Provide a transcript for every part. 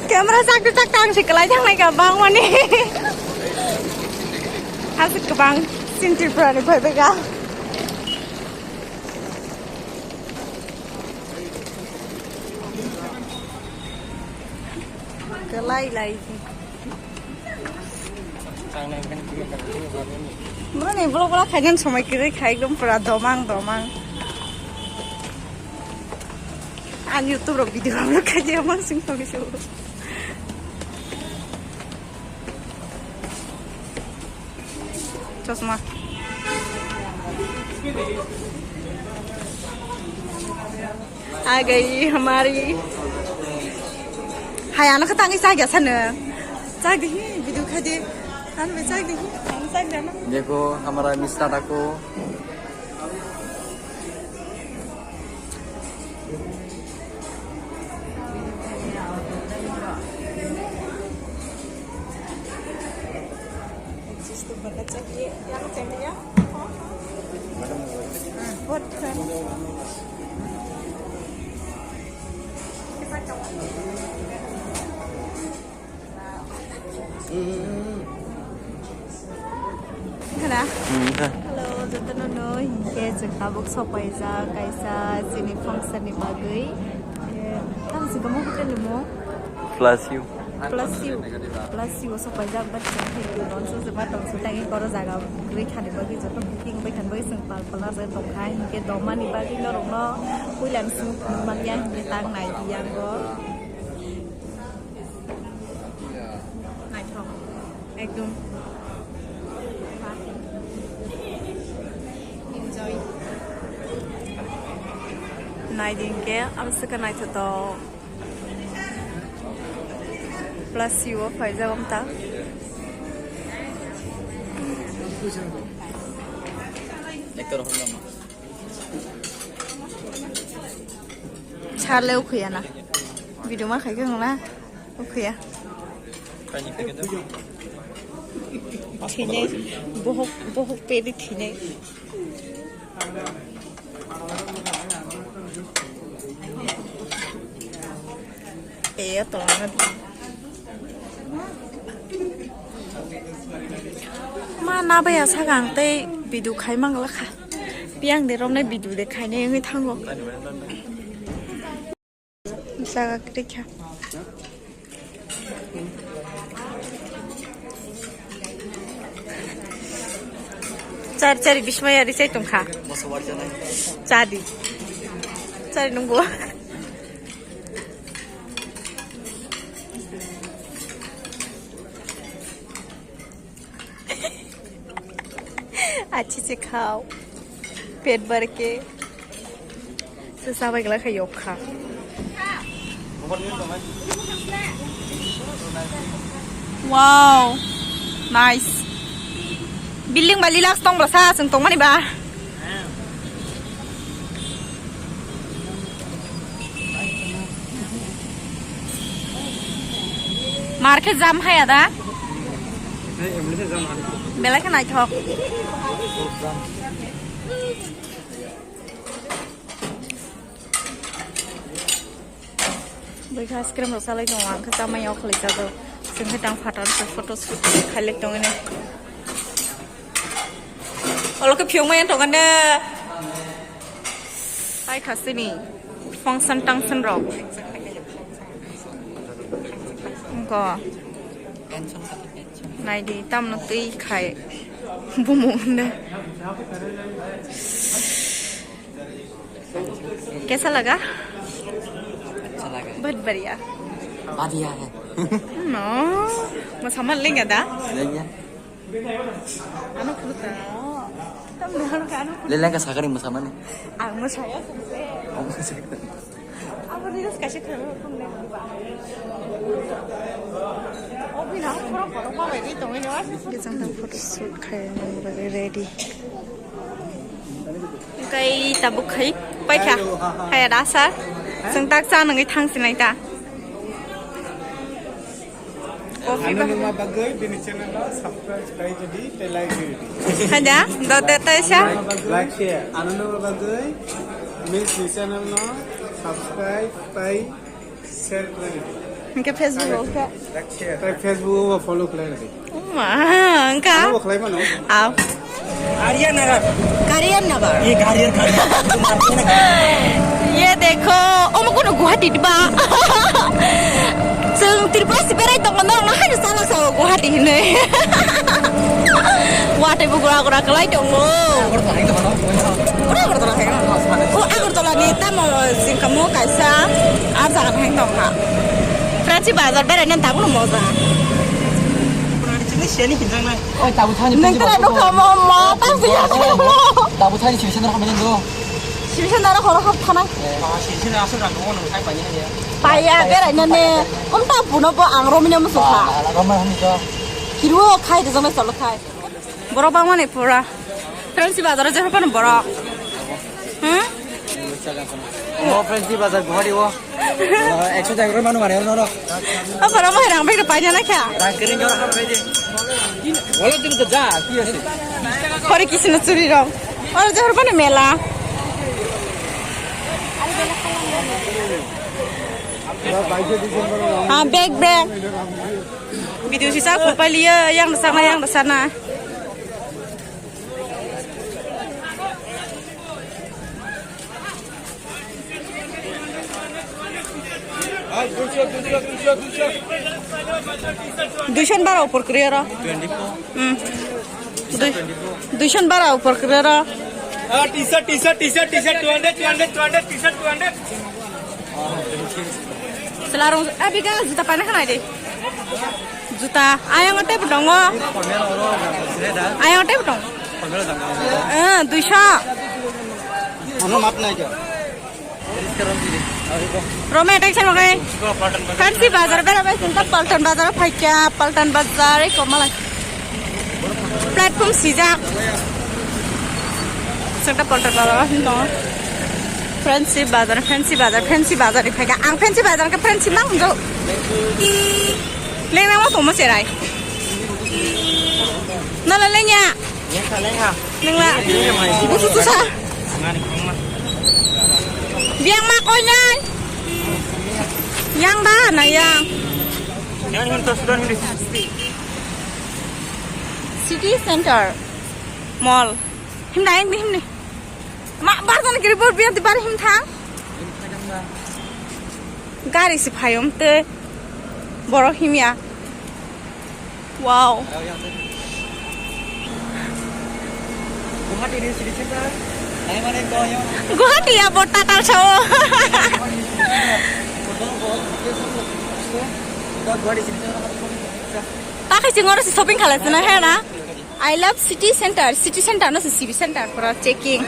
Camera sakit tak sih kelajang naik abang mana? Asik ke bang, sintir berani pegang. Kelai. Mana nih belum kajian sama kiri kayak dong pernah domang. An YouTube video belum kajian masing masing. चश्मा आ गई हमारी हायाना खतांगी सा गया सन जाग दी video खा दे हां में जाग दी हम जाग देना देखो हमारा मिस्टर को Halo, Jotonono, hingga jengkabuk sopai za kaisa sini function ni bagai. Kan juga mau kita nemu. plus you sopai za bat jengkhi non so sebat tong sutangi koro jaga gri khani bagai joto booking bai khan bagai sengpal pala za tong khai hingga domani bagai no rong no kuilan sung mangya hingga tang nai yang go. Nai thong. Ekdom. Naidinge am saka nai to plus you phải ra không ta cha leo khuya na video mà khai cái na khuya thì này bohok pe đi thì này to mana bây giờ sao càng tê video khai mang là khá biang để rong này video để khai này người thăng không sao cái đấy cari bismaya di saya tungkha cari nunggu अच्छे से खाओ पेट भर के साबा गला खायो खा wow nice building बाली लाक्स तोंग बसा जों तोंग मानि बा मार्केट जाम हाया दा बेला के नाइ थक बैखा स्क्रीन रसालाय दङ आंखो जामायाव खलैजागो जोंखो दां फाटान फट' शुट खालेक दङ ने अलको फिउमाय दङने बाय खासिनि फंक्शन टांसन रक को नायदि तामनो तै खाय बुमुने कैसा लगा बहुत बढ़िया बढ़िया है no mau sama link ada लेंगे anu kuta tamu anu लेलें का सागरी मसामा ने mau saya apa dia kasih kerja kamu oh bina foto apa lagi tuh ini was kita tentang foto shoot kayak ready cái tabu khai pai kha hay đã sa chúng ta sang nang cái thang xin này ta Anonima bagai bini channel la subscribe kai jadi like jadi ada do te sha like share Anonima bagai miss channel no subscribe kai share kari Hingke Facebook ke. তাই Facebook follow করে রে Ma, hingka. Follow করে মানো Aw. Aryan Arab. Karian na ba? Ye Aryan Ye dekho, omo kono Guwahati di ba? Sung Tripura si berai tong kono na hayu sala sa Guwahati hine. Wate bu gura kelai dong lo. Agartala hai. Oh, Agartala ni tamo sing kamu kaisa arsa kan hai dong ha. Franci bazar berai nan tamu no moza. Ini siapa nih hijau nih? Oh, tahu tadi. Neng kira no kamu mo, tapi ya kamu. Tahu tadi sih sana kamu itu. Sibisa nara khoro hap thana. Sih sana asal orang kamu nunggu banyak dia. Paya berai nan ne. Om ta puno bo angro minyo musukha. Kamu ini tuh. Kiru khai de jome solo khai. Boro ba mane pura. Franci bazar je hopan boro. Oh, Franci bazar Guwahati wo. 100 টাকা করে মানুষ মারে না না। Apa mo hirang bek panya na kya? রাঙ্কেরিং জোড়া খাবে যে। বলো তুমি তো যা কি আছে? Kore kisina churi rong. Aro je hopan mela. Ah, bag. Video sisa ko paliya yang di sana. Duishan bara upor kriya 24. Duishan bara upor kriya. T-shirt 200 T-shirt 200 Selarong abi ka juta pana kana de. Juta ayang tep dong. Ayang tep dong. 200. Ano map na ito? Romantic sama kayak fancy bazar berapa sih? Paltan bazar pakai Paltan bazar itu malah platform sijak. Serta Paltan bazar itu fancy bazar itu pakai. Ang fancy bazar ke fancy mang jo. Leng mang apa masih rai? Nala lengnya. Leng lah. Susah. Biang makonya. Yang mana yang? Yang terus ini. City Center Mall. Him nih. Mak barzan kiripur biar di bar him thang. Gari si phayom te boro him ya. Wow. Guwahati di City Center. Ay mana ko yo. Guwahati ya bota tal show. Pakai cingor si shopping kalah sana है ना? I love city center. City center no CB center for checking.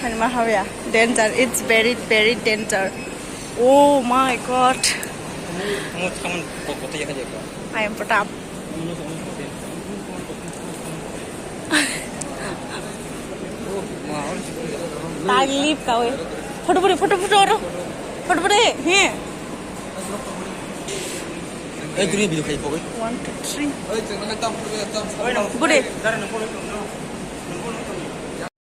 And mahavya danger. It's very danger. Oh my god. Kamu kota ya aja. I am Pratap. Talip kau. Foto beri. Here. Eh, tu ni video kayak 1, 2, 3. Beri.